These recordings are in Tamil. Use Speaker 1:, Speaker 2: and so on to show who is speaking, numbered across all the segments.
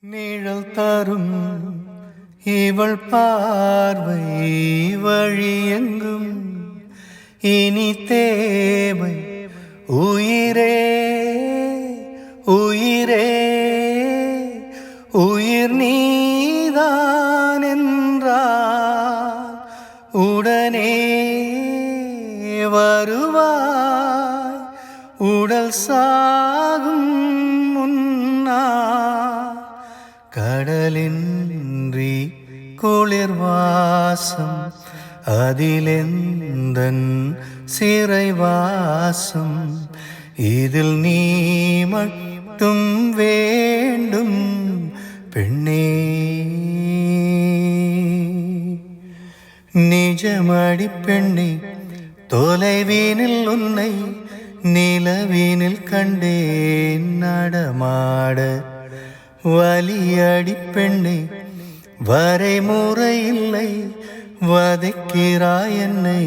Speaker 1: நிழல் தரும் இவள் பார்வை வழியெங்கும் இனி தேவை உயிரே உயிரே உயிர் நீதான் என்றால் உடனே வருவாய் உடல் சாகும் முன்னா கடலின்றி குளிர்வாசம் அதிலெந்தன் சிறைவாசம் இதில் நீ மட்டும் வேண்டும் பெண்ணே நிஜமடி பெண்ணே தொலைவீனில் உன்னை நிலவீனில் கண்டேன் நடமாட வலியடி பெண்ணே வரைமுறை இல்லை வதைக்கிறாய் என்னை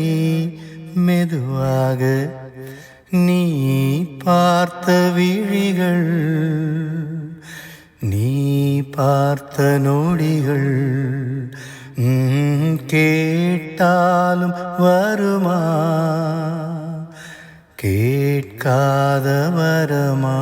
Speaker 1: மெதுவாக நீ பார்த்த விழிகள் நீ பார்த்த நொடிகள் கேட்டாலும் வருமா கேட்காத வரமா